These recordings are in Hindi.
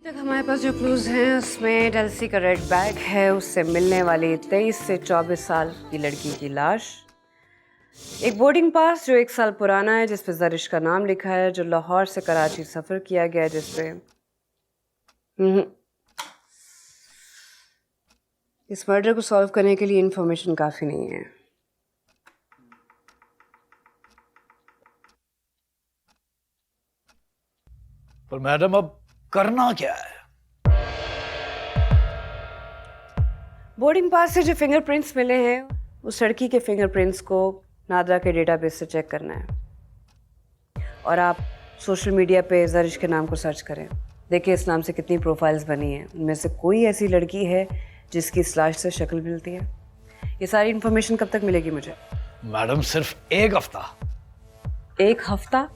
तक हमारे पास जो क्लूज हैं उसमें डेल्सी का रेड बैग है, उससे मिलने वाली 23 से 24 साल की लड़की की लाश, एक बोर्डिंग पास जो 1 साल पुराना है जिस पे जरिश का नाम लिखा है, जो लाहौर से कराची सफर किया गया है, जिस पे इस मर्डर को सॉल्व करने के लिए इंफॉर्मेशन काफी नहीं है। पर मैडम अब करना क्या है? बोर्डिंग पास से जो फिंगरप्रिंट्स मिले हैं उस लड़की के फिंगरप्रिंट्स को नादरा के डेटाबेस से चेक करना है, और आप सोशल मीडिया पे जरिश के नाम को सर्च करें। देखिए इस नाम से कितनी प्रोफाइल्स बनी हैं, उनमें से कोई ऐसी लड़की है जिसकी इस लाश से शक्ल मिलती है। ये सारी इन्फॉर्मेशन कब तक मिलेगी मुझे? मैडम सिर्फ 1 हफ्ता। 1 हफ्ता?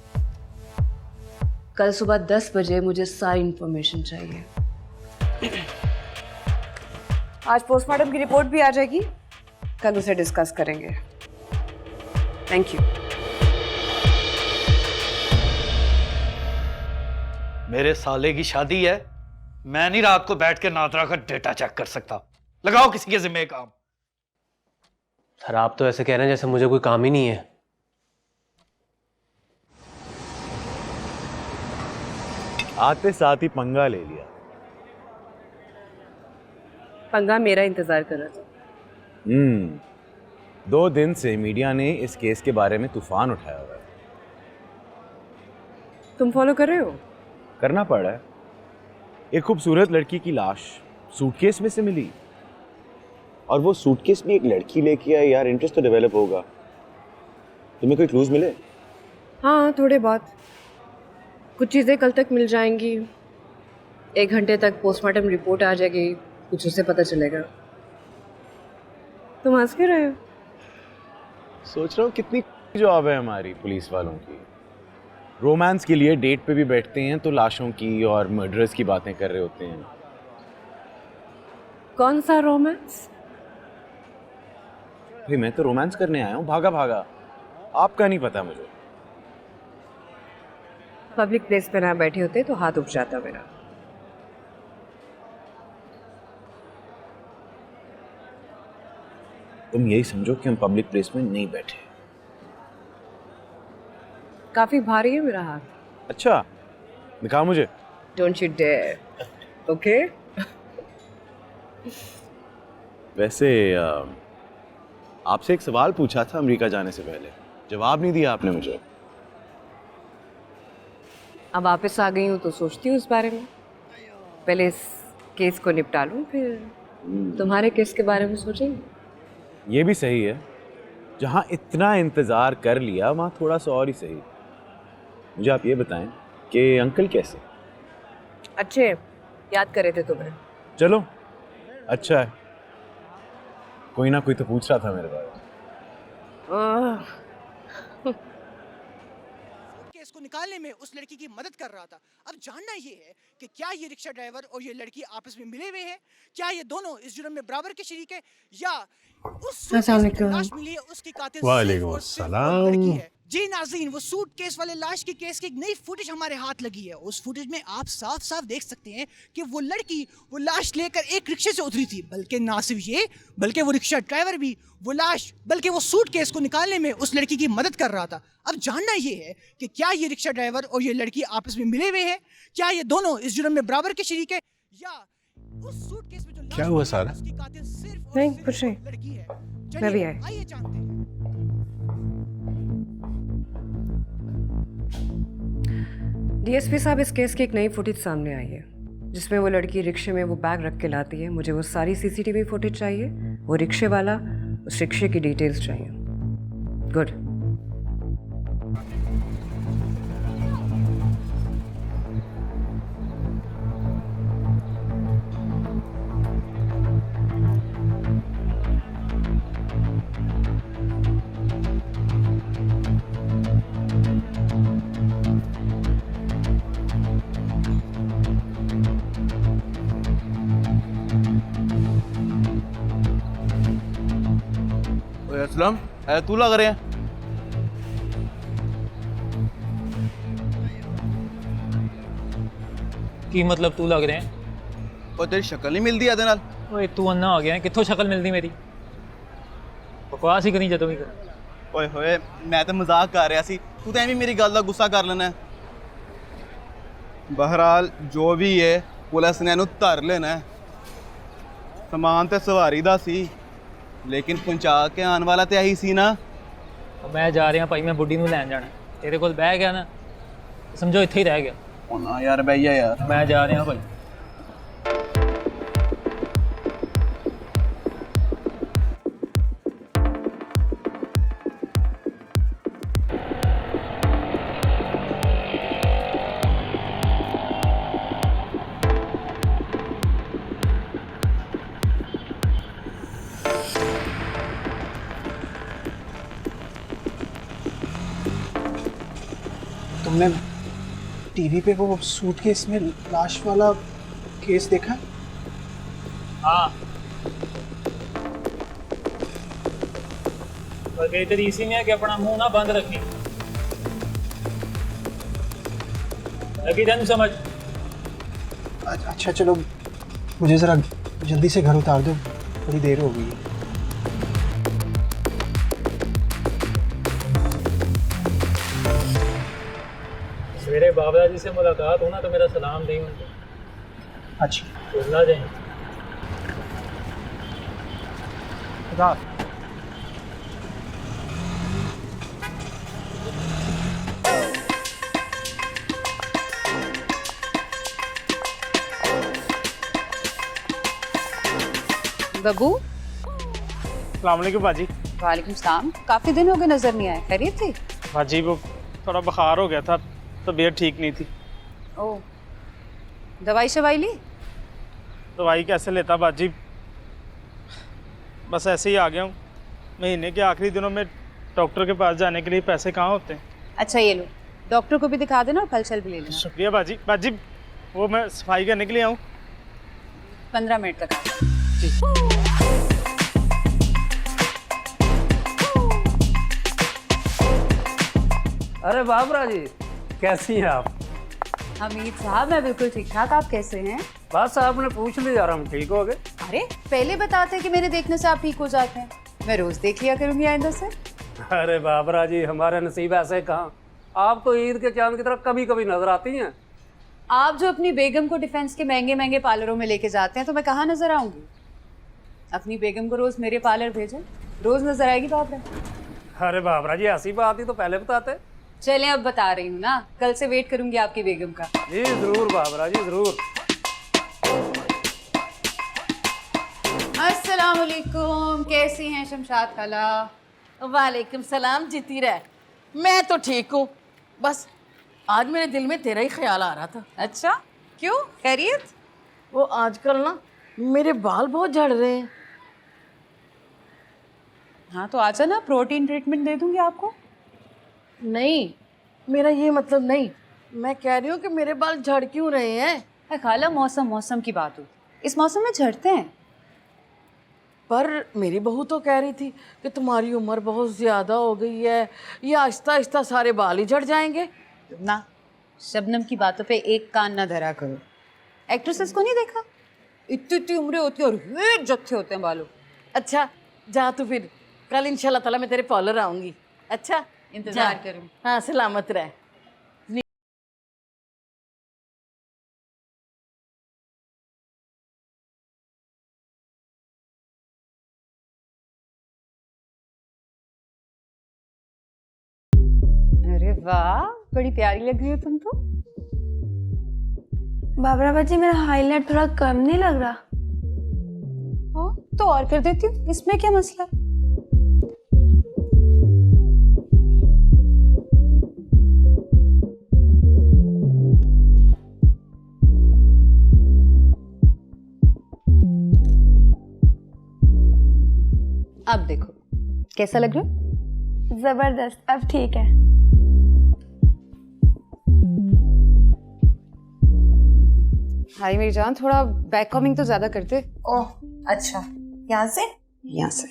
कल सुबह 10 बजे मुझे सारी इन्फॉर्मेशन चाहिए। आज पोस्टमार्टम की रिपोर्ट भी आ जाएगी, कल उसे डिस्कस करेंगे। Thank you. मेरे साले की शादी है, मैं नहीं रात को बैठ के नादरा का डेटा चेक कर सकता। लगाओ किसी के जिम्मे काम। सर आप तो ऐसे कह रहे हैं जैसे मुझे कोई काम ही नहीं है। आते साथ ही पंगा ले लिया। पंगा मेरा इंतजार कर रहा था। 2 दिन से मीडिया ने इस केस के बारे में तूफान उठाया हुआ है। तुम फॉलो कर रहे हो? करना पड़ रहा है। एक खूबसूरत लड़की की लाश सूटकेस में से मिली, और वो सूटकेस भी एक लड़की लेके आई। यार इंटरेस्ट तो डेवलप होगा। तुम्हें कोई क्लूज मिले? हाँ थोड़े बहुत, कुछ चीज़ें कल तक मिल जाएंगी। 1 घंटे तक पोस्टमार्टम रिपोर्ट आ जाएगी, कुछ उससे पता चलेगा। तुम हंस क्यों रहे हो? सोच रहा हूँ कितनी जॉब है हमारी पुलिस वालों की। रोमांस के लिए डेट पे भी बैठते हैं तो लाशों की और मर्डरर्स की बातें कर रहे होते हैं। कौन सा रोमांस? भाई मैं तो रोमांस करने आया हूँ, भागा भागा। आपका नहीं पता मुझे। पब्लिक प्लेस पे ना बैठे होते तो हाथ उठ जाता मेरा। तुम यही समझो कि हम पब्लिक प्लेस में नहीं बैठे। काफी भारी है मेरा हाथ। अच्छा दिखाओ मुझे। Don't you dare. ओके। वैसे आपसे एक सवाल पूछा था अमेरिका जाने से पहले, जवाब नहीं दिया आपने मुझे। अब वापस आ गई हूँ तो सोचती हूँ इस बारे में। पहले इस केस को निपटा लूँ, फिर तुम्हारे केस के बारे में सोचेंगे। ये भी सही है, जहाँ इतना इंतजार कर लिया वहाँ थोड़ा सा और ही सही। मुझे आप ये बताएं कि अंकल कैसे? अच्छे, याद करे थे तुम्हें। चलो अच्छा है, कोई ना कोई तो पूछ रहा था मेरे बारे में। केस को निकालने में उस लड़की की मदद कर रहा था। अब जानना ये है कि क्या ये रिक्शा ड्राइवर और ये लड़की आपस में मिले हुए हैं, क्या ये दोनों इस जुर्म में बराबर के शरीक है, या उस लाश मिली है उसकी कातिल सिर्फ और सिर्फ वो लड़की है। जी नाज़रीन, वो सूटकेस वाले लाश के केस की एक नई फुटेज हमारे हाथ लगी है। उस फुटेज में आप साफ साफ देख सकते हैं कि वो लड़की वो लाश लेकर एक रिक्शे से उतरी थी। बल्कि ना सिर्फ ये, बल्कि वो रिक्शा ड्राइवर भी वो लाश बल्कि वो सूटकेस को निकालने में उस लड़की की मदद कर रहा था। अब जानना ये है कि क्या ये रिक्शा ड्राइवर और ये लड़की आपस में मिले हुए हैं, क्या ये दोनों इस जुर्म में बराबर के शरीक है, या उस सूटकेस में जो क्या हुआ सारा? उसकी कातिल सिर्फ और नहीं, सिर्फ कुछ नहीं। वो लड़की है। मैं भी चलिए, आई। आइए जानते हैं। डीएसपी साहब, इस केस की एक नई फुटेज सामने आई है जिसमें वो लड़की रिक्शे में वो बैग रख के लाती है। मुझे वो सारी सीसीटीवी फुटेज चाहिए, वो रिक्शे वाला, उस रिक्शे की डिटेल्स चाहिए। गुड। असलम तू लग रहे हैं? ਕੀ ਮਤਲਬ ਤੂੰ ਲੱਗ ਰਿਹਾ ਹੈ? ਉਹ ਤੇਰੀ ਸ਼ਕਲ ਨਹੀਂ ਮਿਲਦੀ ਇਹਦੇ ਨਾਲ। ਓਏ ਤੂੰ ਅੰਨਾ ਹੋ ਗਿਆ ਹੈ, ਕਿੱਥੋਂ ਸ਼ਕਲ ਮਿਲਦੀ ਮੇਰੀ? ਬਕਵਾਸ ਹੀ ਕਰੀ ਜਦੋਂ ਵੀ ਕਰ। ਓਏ ਹੋਏ ਮੈਂ ਤਾਂ ਮਜ਼ਾਕ ਕਰ ਰਿਹਾ ਸੀ, ਤੂੰ ਤਾਂ ਐਵੇਂ ਮੇਰੀ ਗੱਲ ਦਾ ਗੁੱਸਾ ਕਰ ਲੈਣਾ ਹੈ। ਬਹਰਾਲ ਜੋ ਵੀ ਹੈ ਪੁਲਿਸ ਨੇ ਇਹਨੂੰ ਧਰ ਲੈਣਾ ਹੈ। ਸਮਾਨ ਤੇ ਸਵਾਰੀ ਦਾ ਸੀ ਲੇਕਿਨ ਪਹੁੰਚਾ ਕੇ ਆਉਣ ਵਾਲਾ ਤੇ ਇਹੀ ਸੀ ਨਾ। ਮੈਂ ਜਾ ਰਿਹਾ ਭਾਈ, ਮੈਂ ਬੁੱਢੀ ਨੂੰ ਲੈਣ ਜਾਣਾ। ਤੇਰੇ ਕੋਲ ਬਹਿ ਗਿਆ ਨਾ, ਸਮਝੋ ਇੱਥੇ ਹੀ ਰਹਿ ਗਿਆ। ਉਹ ਨਾ ਯਾਰ ਬਈਆ ਯਾਰ। ਮੈਂ ਜਾ ਰਿਹਾ ਭਾਈ। तुमने टीवी पे वो सूटकेस में लाश वाला केस देखा? हाँ, पर बेहतर इसी में है कि अपना मुंह ना बंद रखें। लगी तेन समझ? अच्छा चलो, मुझे ज़रा जल्दी से घर उतार दो, बड़ी देर हो गई है। सवेरे बाबा जी से मुलाकात हो ना तो मेरा सलाम दें उनको। अच्छा भूलना जाए। खुदा। बबू। अस्सलामुअलैकुम बाजी। वालेकुम सलाम। काफ़ी दिन हो गए नज़र नहीं आए, खैरियत थी? बाजी वो थोड़ा बुखार हो गया था, तबीयत ठीक नहीं थी। ओह, दवाई शवाई ली? दवाई कैसे लेता बाजी, बस ऐसे ही आ गया हूँ। महीने के आखिरी दिनों में डॉक्टर के पास जाने के लिए पैसे कहाँ होते हैं। अच्छा ये लो, डॉक्टर को भी दिखा देना और फल शल भी ले लेना। शुक्रिया बाजी। बाजी वो मैं सफाई करने के लिए आऊँ। 15 मिनट तक आ जाओ। अरे बाबरा जी, कैसी हैं आप? हमीद साहब मैं बिल्कुल ठीक ठाक, आप कैसे हैं? बस आपने पूछ लिया और हम ठीक हो गए। अरे पहले बताते कि मेरे देखने से आप ठीक हो जाते हैं, मैं रोज देख लिया करूंगी आइंदा से। अरे बाबरा जी, हमारे नसीब ऐसे कहाँ, आप तो ईद के चांद की तरह कभी कभी नजर आती हैं। आप जो अपनी बेगम को डिफेंस के महंगे महंगे पार्लरों में लेके जाते हैं तो मैं कहाँ नजर आऊंगी? अपनी बेगम को रोज मेरे पार्लर भेजें, रोज नजर आएगी बाबरा। अरे बाबरा जी, ऐसी बात ही तो पहले बताते। चलें अब बता रही हूँ ना, कल से वेट करूंगी आपकी बेगम का। जी जरूर बाबरा जी, जरूर। अस्सलाम वालेकुम, कैसी हैं शमशाद खाला? वालेकुम सलाम, जीती रह। मैं तो ठीक हूँ, बस आज मेरे दिल में तेरा ही ख्याल आ रहा था। अच्छा क्यों, खैरियत? वो आजकल ना मेरे बाल बहुत झड़ रहे हैं। हाँ तो आजा ना, प्रोटीन ट्रीटमेंट दे दूंगी आपको। नहीं, मेरा ये मतलब नहीं, मैं कह रही हूँ कि मेरे बाल झड़ क्यों रहे हैं। है खाला, मौसम मौसम की बात हो, इस मौसम में झड़ते हैं। पर मेरी बहू तो कह रही थी कि तुम्हारी उम्र बहुत ज़्यादा हो गई है, ये आहिस्ता आहिस्ता सारे बाल ही झड़ जाएंगे। ना, शबनम की बातों पे एक कान ना धरा करो। एक्ट्रेसेस को नहीं देखा, इतनी इतनी उम्रें होती है और ये जत्थे होते हैं बालों। अच्छा जा तो फिर, कल इंशाल्लाह ताला मैं तेरे पार्लर आऊँगी। अच्छा इंतजार करूँ। हाँ सलामत रह। अरे वाह, बड़ी प्यारी लग रही हो तुम तो। बाबरा बाजी, मेरा हाईलाइट थोड़ा कम नहीं लग रहा? हाँ तो और कर देती हूँ, इसमें क्या मसला है? अब देखो कैसा लग रहा है? जबरदस्त, अब ठीक है। हाय मेरी जान, थोड़ा बैक कॉमिंग तो ज्यादा करते। ओह अच्छा, यहाँ से? यहाँ से।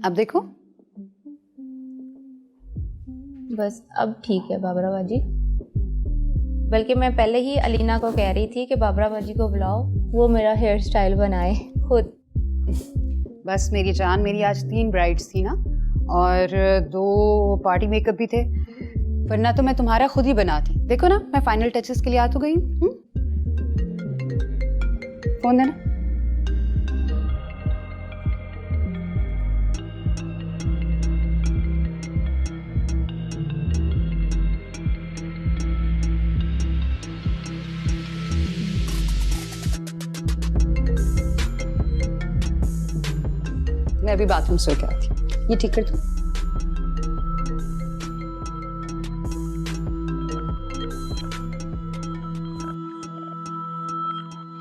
अब देखो, बस अब ठीक है बाबरा बाजी। बल्कि मैं पहले ही अलीना को कह रही थी कि बाबरा बाजी को बुलाओ, वो मेरा हेयर स्टाइल बनाए खुद। बस मेरी जान, मेरी आज 3 ब्राइड्स थी ना, और 2 पार्टी मेकअप भी थे, वरना तो मैं तुम्हारा खुद ही बनाती। देखो ना, मैं फाइनल टचेस के लिए आ तो गई हूँ। फोन देना। मैं अभी बाथरूम से होकर आती हूँ, ये ठीक कर दो।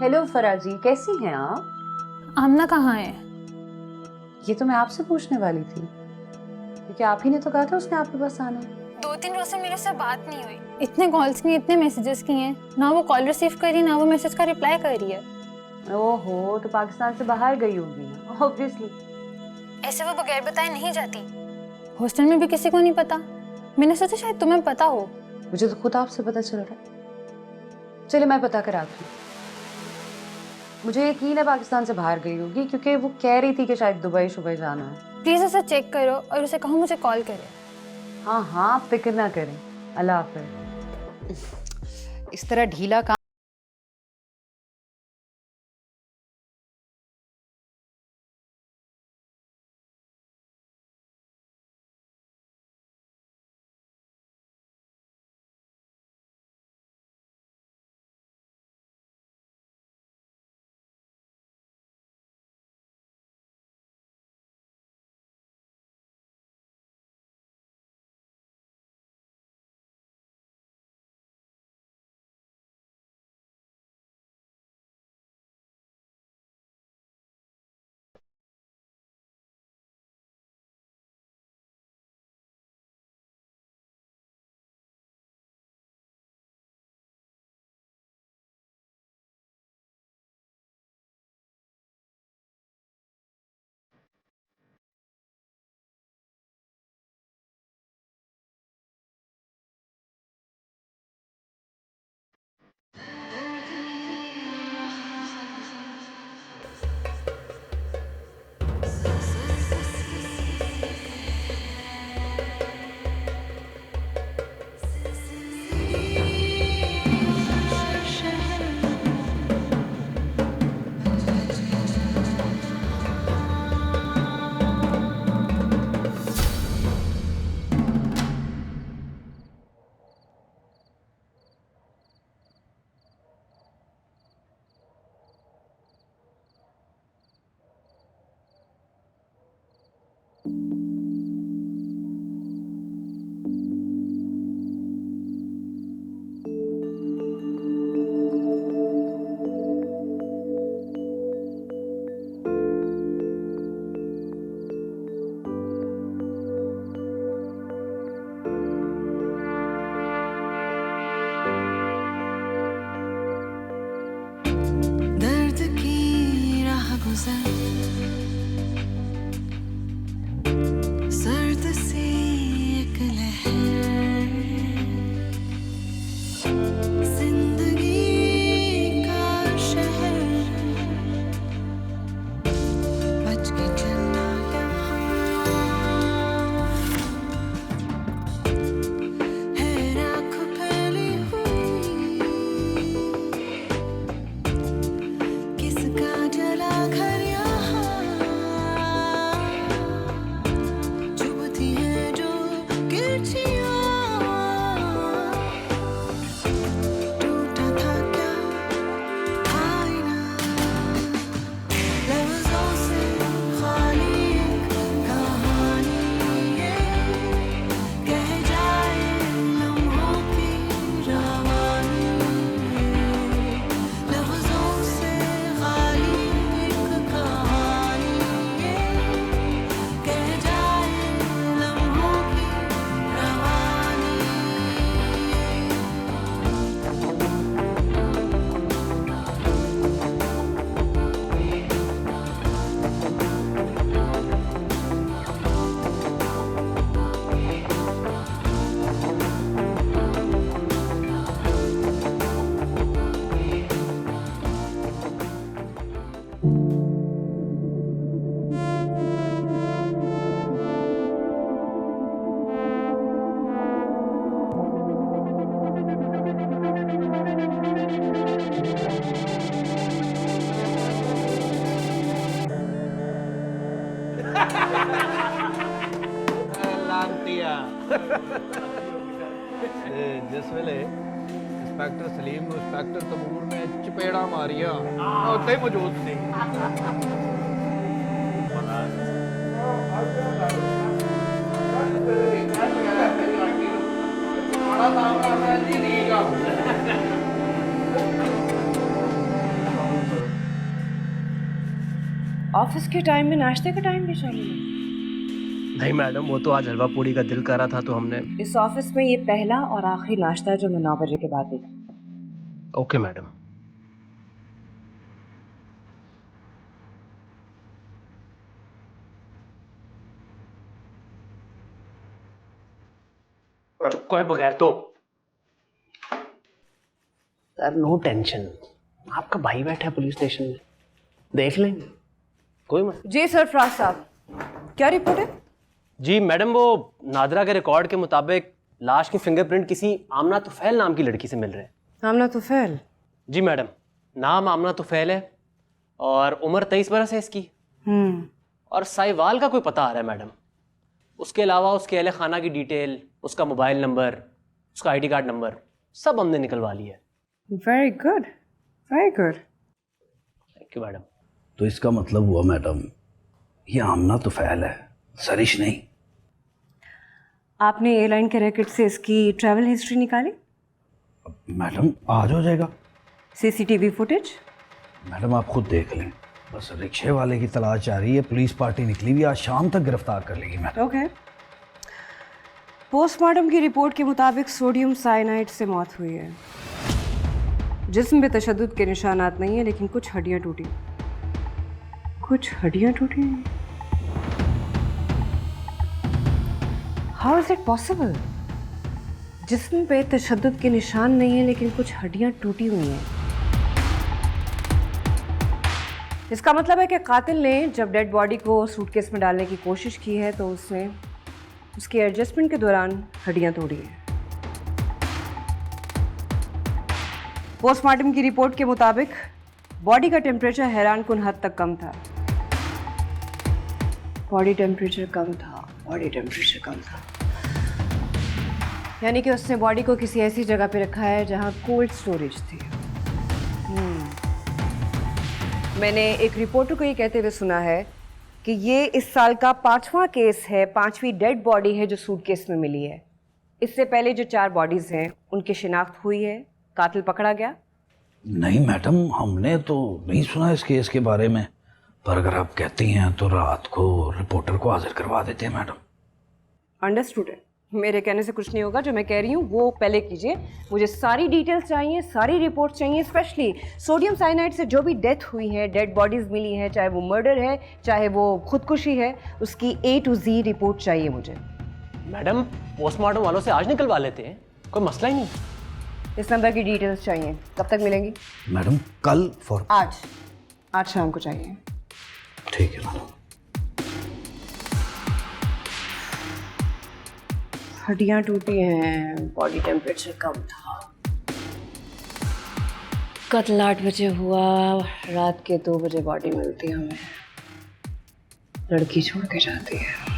हेलो फराजी, कैसी हैं आप? आमना कहाँ है? ये तो मैं आपसे पूछने वाली थी, क्योंकि आप ही ने तो कहा था उसने आपके पास आना है। 2-3 रोज से मेरे से बात नहीं हुई, इतने कॉल्स किए, इतने मैसेजेस किए हैं, ना वो कॉल रिसीव कर रही है, ना वो मैसेज का रिप्लाई कर रही है। ओहो, तो पाकिस्तान से बाहर गई होगी ना, ऑब्वियसली। ऐसे वो बगैर बताए नहीं जाती। हॉस्टल में भी किसी को नहीं पता। मैंने सोचा शायद तुम्हें पता हो। मुझे तो खुद आपसे पता चल रहा है। चलिए मैं पता कराती हूँ। मुझे यकीन है पाकिस्तान से बाहर गई होगी, क्योंकि वो कह रही थी कि शायद दुबई शुबई जाना है। प्लीज उसे चेक करो और उसे कहो मुझे कॉल करे। हाँ हाँ, फिक्र ना करें। अल्लाह हाफ़िज़। इस तरह ढीला काम किसका जला घर यहाँ जिस वेले इंस्पेक्टर सलीम को इंस्पेक्टर तमूर ने चपेड़ा मारिया उत्ते ही मौजूद सी। ऑफिस के टाइम में नाश्ते का टाइम भी चालू है? नहीं मैडम, वो तो आज हलवा पूड़ी का दिल कर रहा था तो हमने। इस ऑफिस में ये पहला और आखिरी नाश्ता है जो मैं 9 बजे के बाद ही। Okay madam. कोई बगैर तो सर नो टेंशन, आपका भाई बैठा है पुलिस स्टेशन में, देख लेंगे, कोई मत। जी सरफराज साहब, क्या रिपोर्ट है? जी मैडम, वो नादरा के रिकॉर्ड के मुताबिक लाश के फिंगरप्रिंट किसी आमना तुफैल नाम की लड़की से मिल रहे हैं। आमना तुफैल? जी मैडम, नाम आमना तुफैल है और उम्र 23 बरस है इसकी। और साहिवाल का कोई पता आ रहा है मैडम। उसके अलावा उसके अहले खाना की डिटेल, उसका मोबाइल नंबर, उसका आईडी कार्ड नंबर सब हमने निकलवा लिया है। Very good, very good. Thank you madam. तो इसका मतलब हुआ मैडम, ये आमना तुफैल है, सरिश नहीं। आपने एयरलाइन के रैकेट से इसकी ट्रैवल हिस्ट्री निकाली? मैडम आज हो जाएगा। CCTV footage? मैडम आप खुद देख लें, बस रिक्शे वाले की तलाश जारी है, पुलिस पार्टी निकली हुई, आज शाम तक गिरफ्तार कर लेगी मैडम। ओके। पोस्टमार्टम की रिपोर्ट के मुताबिक सोडियम साइनाइड से मौत हुई है। जिस्म पे तशद्दुद के निशानात नहीं है, लेकिन कुछ हड्डियां टूटी। कुछ हड्डियां टूटी? How is it possible? जिस्म पे तशद्दुद के निशान नहीं है, लेकिन कुछ हड्डियां टूटी हुई हैं। इसका मतलब है कि कातिल ने जब डेड बॉडी को सूटकेस में डालने की कोशिश की है तो उसने उसके एडजस्टमेंट के दौरान हड्डियां तोड़ी हैं। पोस्टमार्टम की रिपोर्ट के मुताबिक बॉडी का टेम्परेचर हैरानकुन हद तक कम था। बॉडी टेम्परेचर कम था, बॉडी टेम्परेचर कम था, यानी कि उसने बॉडी को किसी ऐसी जगह पे रखा है जहां कोल्ड स्टोरेज थी। मैंने एक रिपोर्टर को ये कहते हुए सुना है कि ये इस साल का 5वां केस है, 5वीं डेड बॉडी है जो सूटकेस में मिली है। इससे पहले जो 4 बॉडीज हैं उनकी शिनाख्त हुई है, कातिल पकड़ा गया? नहीं मैडम, हमने तो नहीं सुना इस केस के बारे में, पर अगर आप कहती हैं तो रात को रिपोर्टर को हाजिर करवा देते हैं मैडम। अंडरस्टूड है, मेरे कहने से कुछ नहीं होगा। जो मैं कह रही हूँ वो पहले कीजिए। मुझे सारी डिटेल्स चाहिए, सारी रिपोर्ट चाहिए, स्पेशली सोडियम साइनाइड से जो भी डेथ हुई है, डेड बॉडीज मिली है, चाहे वो मर्डर है चाहे वो खुदकुशी है, उसकी A to Z रिपोर्ट चाहिए मुझे। मैडम पोस्टमार्टम वालों से आज निकलवा लेते हैं, कोई मसला ही नहीं। इस नंबर की डिटेल्स चाहिए, कब तक मिलेंगी? मैडम कल फॉर आज शाम को चाहिए। ठीक है मैडम। हड्डियां टूटी हैं, बॉडी टेम्परेचर कम था, कत्ल 8 बजे हुआ, रात के 2 बजे बॉडी मिलती है हमें, लड़की छोड़ के जाती है।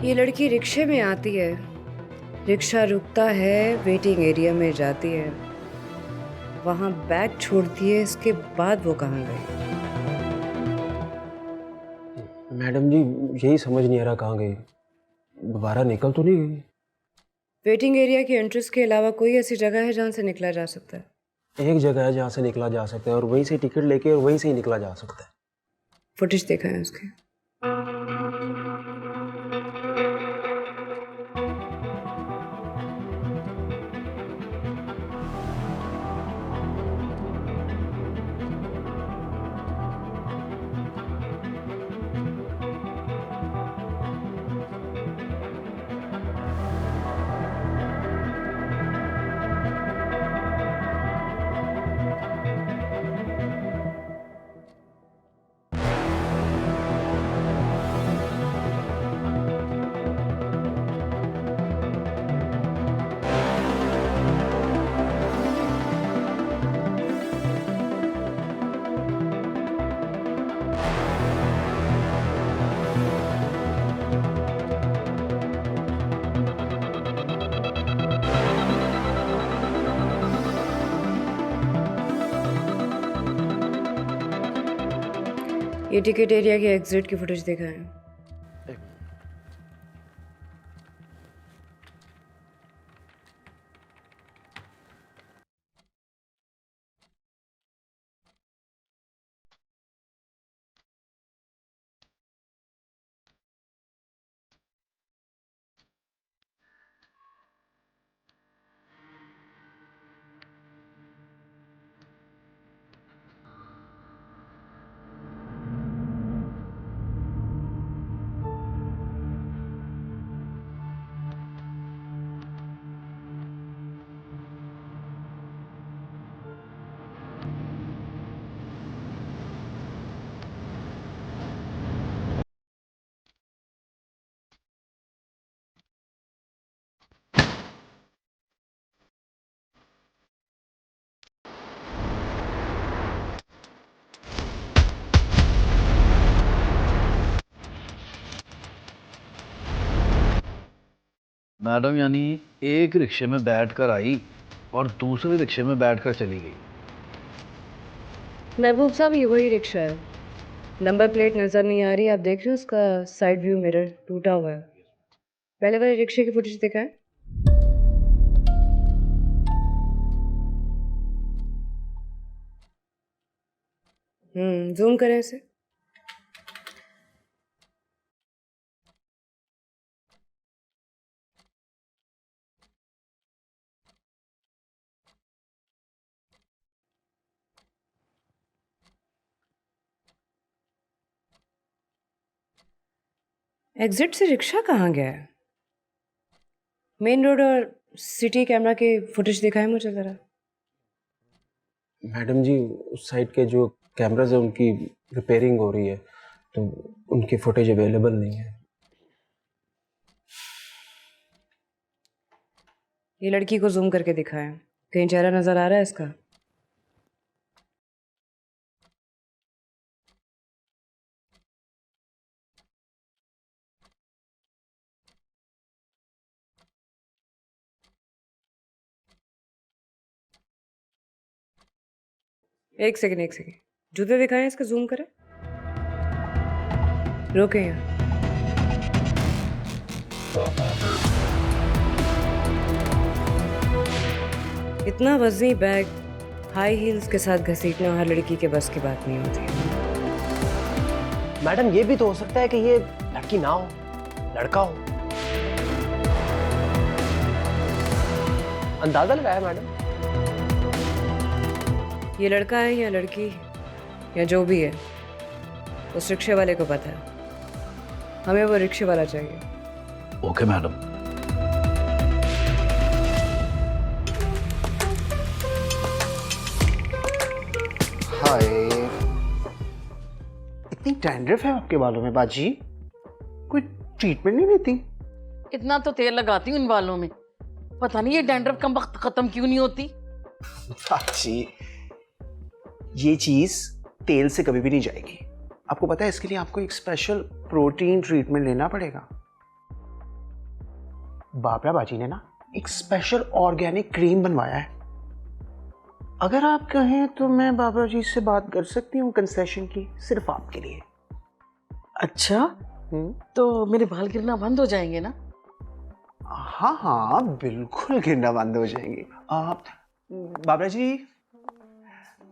ये लड़की रिक्शे में आती है, रिक्शा रुकता है, वेटिंग एरिया में जाती है, वहाँ बैग छोड़ती है, इसके बाद वो कहाँ गई? मैडम जी यही समझ नहीं आ रहा कहाँ गई, दोबारा निकल तो नहीं गई? वेटिंग एरिया की एंट्रेंस के अलावा कोई ऐसी जगह है जहाँ से निकला जा सकता है? एक जगह है जहाँ से निकला जा सकता है और वहीं से टिकट लेके और वहीं से ही निकला जा सकता है। फुटेज देखा है उसके? ये टिकट एरिया के एग्जिट की फुटेज देखा है। मैडम यानी एक रिक्शे में बैठकर आई और दूसरे रिक्शे में बैठकर चली गई। महबूब साहब ये वही रिक्शा है, नंबर प्लेट नज़र नहीं आ रही, आप देख रहे हो उसका साइड व्यू मिरर टूटा हुआ है। पहले वाले रिक्शे की फुटेज देखा है? जूम करें इसे। एग्जिट से रिक्शा कहाँ गया है? मेन रोड और सिटी कैमरा के फुटेज दिखाए मुझे ज़रा। मैडम जी उस साइड के जो कैमराज है उनकी रिपेयरिंग हो रही है, तो उनकी फुटेज अवेलेबल नहीं है। ये लड़की को जूम करके दिखाएं, कहीं चेहरा नजर आ रहा है इसका? एक सेकंड जूते दिखाएं, इसका जूम करें। रोके यहाँ। इतना वजनी बैग हाई हील्स के साथ घसीटना हर लड़की के बस की बात नहीं होती। मैडम ये भी तो हो सकता है कि ये लड़की ना हो, लड़का हो। अंदाजा लगाया मैडम। ये लड़का है या लड़की या जो भी है, उस रिक्शे वाले को पता है, हमें वो रिक्शे वाला चाहिए। Okay madam. हाय, इतनी डैंड्रफ है आपके बालों में बाजी, कोई ट्रीटमेंट नहीं लेती? इतना तो तेल लगाती हूँ इन बालों में, पता नहीं ये डैंड्रफ कम वक्त खत्म क्यों नहीं होती। बाजी ये चीज तेल से कभी भी नहीं जाएगी, आपको पता है। इसके लिए आपको एक स्पेशल प्रोटीन ट्रीटमेंट लेना पड़ेगा। बाबरा बाजी ने ना एक स्पेशल ऑर्गेनिक क्रीम बनवाया है। अगर आप कहें तो मैं बाबरा जी से बात कर सकती हूँ कंसेशन की, सिर्फ आपके लिए। अच्छा तो मेरे बाल गिरना बंद हो जाएंगे ना? हाँ हाँ बिल्कुल गिरना बंद हो जाएंगे। बाबरा जी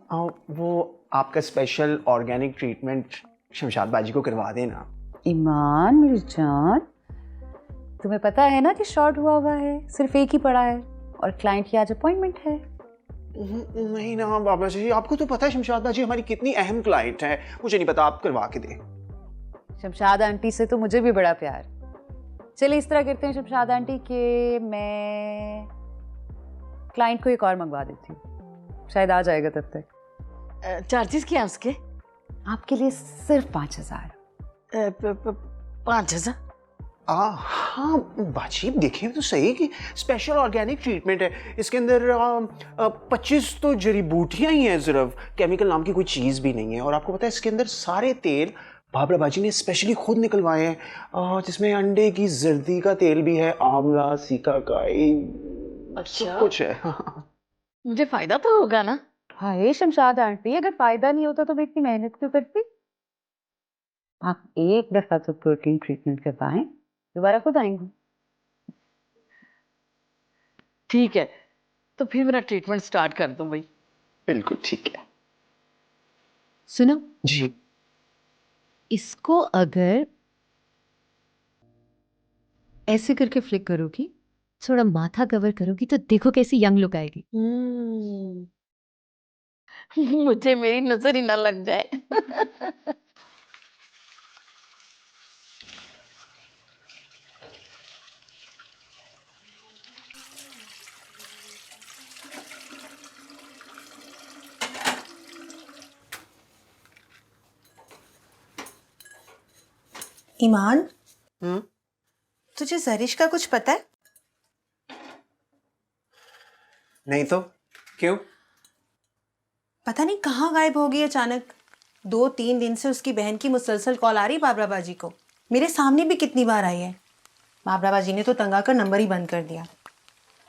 वो आपका स्पेशल ऑर्गेनिक ट्रीटमेंट शमशाद बाजी को करवा देना। ईमान मेरी जान, तुम्हें पता है ना कि शॉर्ट हुआ है, सिर्फ एक ही पड़ा है और क्लाइंट की आज अपॉइंटमेंट है। नहीं ना बाबा जी, आपको तो पता है शमशाद बाजी हमारी कितनी अहम क्लाइंट है। मुझे नहीं पता, आप करवा के दें। शमशाद आंटी से तो मुझे भी बड़ा प्यार। चलिए इस तरह करते हैं शमशाद आंटी कि मैं क्लाइंट को एक और मंगवा देती हूँ, शायद आ जाएगा तब तक। चार्जेस क्या है उसके? आपके लिए सिर्फ 5,000। 5,000? हाँ बाजी, देखिए तो सही कि स्पेशल ऑर्गेनिक ट्रीटमेंट है। इसके अंदर 25 तो जड़ी बूटियाँ ही हैं, सिर्फ केमिकल नाम की कोई चीज़ भी नहीं है। और आपको पता है इसके अंदर सारे तेल बाबरा बाजी ने स्पेशली खुद निकलवाए हैं, जिसमें अंडे की जर्दी का तेल भी है, आंवला, सीकाकाई, सब कुछ है। मुझे फायदा तो होगा ना? हाँ ये शमशाद आंटी, अगर फायदा नहीं होता तो मैं इतनी मेहनत क्यों करती। आप एक दफा तो प्रोटीन ट्रीटमेंट करवाएं, दोबारा खुद आएंगे। ठीक है, तो फिर मेरा ट्रीटमेंट स्टार्ट कर दूं भाई। बिल्कुल ठीक है। सुनो जी, इसको अगर ऐसे करके फ्लिक करोगी, थोड़ा माथा कवर करोगी तो देखो कैसी यंग लुक आएगी। मुझे मेरी नजर ही ना लग जाए। ईमान, तुझे जरिश का कुछ पता है? नहीं तो क्यों? पता नहीं कहाँ गायब हो गई अचानक। 2-3 दिन से उसकी बहन की मुसलसल कॉल आ रही बाबरा बाजी को। मेरे सामने भी कितनी बार आई है। बाबरा बाजी ने तो तंग आकर नंबर ही बंद कर दिया।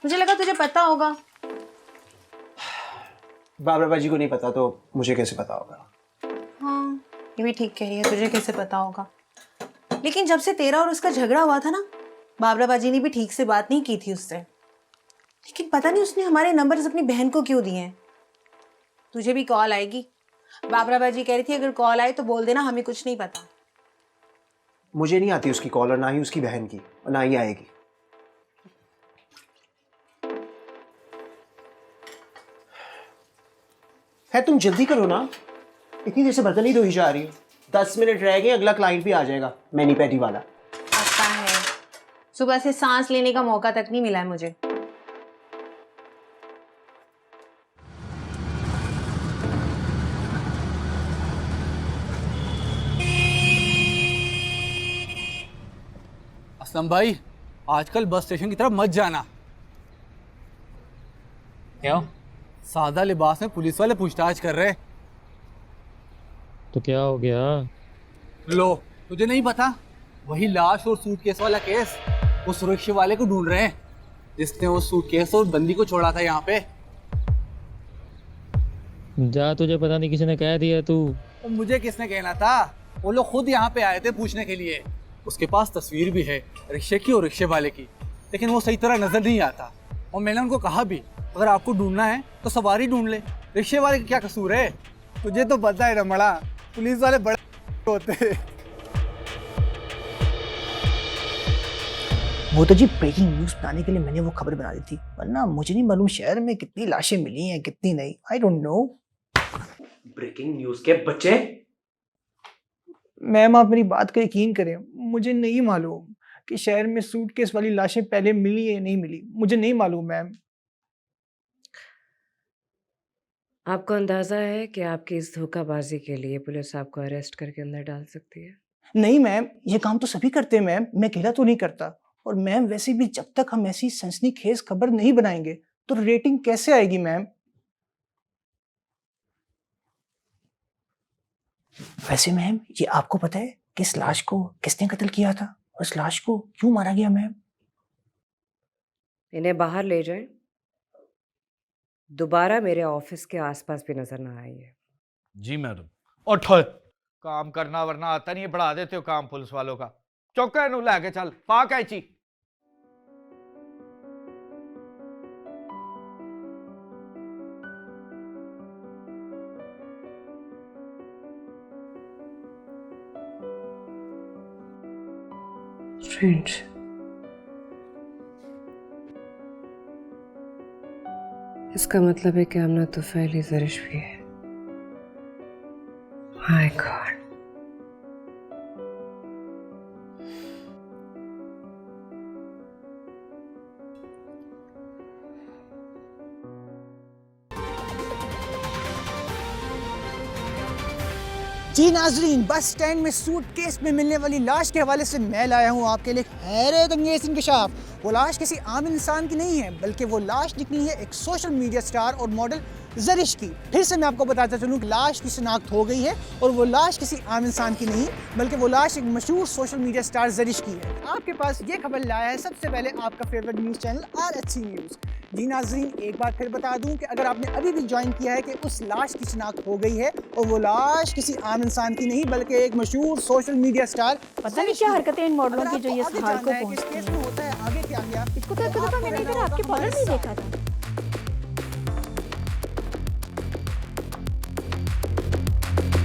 मुझे लगा तुझे पता होगा। बाबरा बाजी को नहीं पता तो मुझे कैसे पता होगा? हाँ, ये भी ठीक कह रही है, तुझे कैसे पता होगा। लेकिन जब से तेरा और उसका झगड़ा हुआ था ना, बाबरा बाजी ने भी ठीक से बात नहीं की थी उससे। लेकिन पता नहीं उसने हमारे नंबर्स अपनी बहन को क्यों दिए हैं। तुझे भी कॉल आएगी। बाबरा बाजी कह रही थी अगर कॉल आए तो बोल देना हमें कुछ नहीं पता। मुझे नहीं आती उसकी कॉल, और ना ही उसकी बहन की, और ना ही आएगी। है तुम जल्दी करो ना, इतनी देर से बर्तन ही धोई जा रही हो। 10 मिनट रह गए, अगला क्लाइंट भी आ जाएगा, मैनी पैटी वाला। पता है, सुबह से सांस लेने का मौका तक नहीं मिला है मुझे। असलम भाई, आजकल बस स्टेशन की तरफ मत जाना। क्यों? सादा लिबास में पुलिस वाले पूछताछ कर रहे। तो क्या हो गया? लो, तुझे नहीं पता? वही लाश और सूटकेस वाला केस। वो सुरक्षा वाले को ढूंढ रहे हैं जिसने वो सूटकेस और बंदी को छोड़ा था यहाँ पे। जा, तुझे पता नहीं किसी ने कह दिया तू। तो मुझे किसने कहना था? वो लोग खुद यहाँ पे आए थे पूछने के लिए। उसके पास तस्वीर भी है रिक्शे की और रिक्शे वाले की, लेकिन वो सही तरह नजर नहीं आता। और मैंने उनको कहा भी अगर आपको ढूंढना है तो सवारी ढूंढ ले, रिक्शे वाले का क्या कसूर है? तुझे तो पता है रमड़ा, पुलिस वाले बड़े होते हैं। वो तो जी ब्रेकिंग न्यूज़ बनाने के लिए मैंने वो खबर बना दी थी, वरना मुझे नहीं मालूम शहर में कितनी लाशें मिली हैं कितनी नहीं। I don't know. Breaking news के बच्चे। मैम आप मेरी बात का यकीन करें, मुझे नहीं मालूम कि शहर में सूटकेस वाली लाशें पहले मिली या नहीं मिली। मुझे नहीं मालूम मैम। आपको अंदाजा है कि आपकी इस धोखाबाजी के लिए पुलिस आपको अरेस्ट करके अंदर डाल सकती है? नहीं मैम, ये काम तो सभी करते हैं मैम, मैं अकेला तो नहीं करता। और मैम वैसे भी जब तक हम ऐसी सनसनीखेज खबर नहीं बनाएंगे तो रेटिंग कैसे आएगी मैम? वैसे मैम ये आपको पता है कि इस लाश को किसने कत्ल किया था और इस लाश को क्यों मारा गया मैम? इन्हें बाहर ले जाएं, दोबारा मेरे ऑफिस के आसपास भी नजर ना आइए। जी मैडम। उठो, काम करना वरना आता नहीं है, बढ़ा देते हो काम पुलिस वालों का। चौका नू लैके चल, पा कैची। स्ट्रेंज। इसका मतलब है कि आमना तुफैली ज़रिश भी है। My God. जी नाजरीन, बस स्टैंड में सूटकेस में मिलने वाली लाश के हवाले से मैं लाया हूँ आपके लिए हैरत अंगेज इंकशाफ। वो लाश किसी आम इंसान की नहीं है, बल्कि वो लाश निकली है एक सोशल मीडिया स्टार और मॉडल ज़रिश की। फिर से मैं आपको बताता चलूँ कि लाश की शिनाख्त हो गई है और वो लाश किसी आम इंसान की नहीं, बल्कि वो लाश एक मशहूर सोशल मीडिया स्टार ज़रिश की है। आपके पास ये खबर लाया है सबसे पहले आपका favourite news channel RHC news. जी नाजरीन, एक बार फिर बता दूं कि अगर आपने अभी भी ज्वाइन किया है कि उस लाश की शिनाख्त हो गई है और वो लाश किसी आम इंसान की नहीं, बल्कि एक मशहूर सोशल मीडिया स्टार। पता नहीं क्या हरकतें इन मॉडलों की जो ये हाल को पहुंचती हैं। इस केस में होता है आगे क्या गया, इसको तो मैंने इधर आपके कॉलर नहीं देखा था।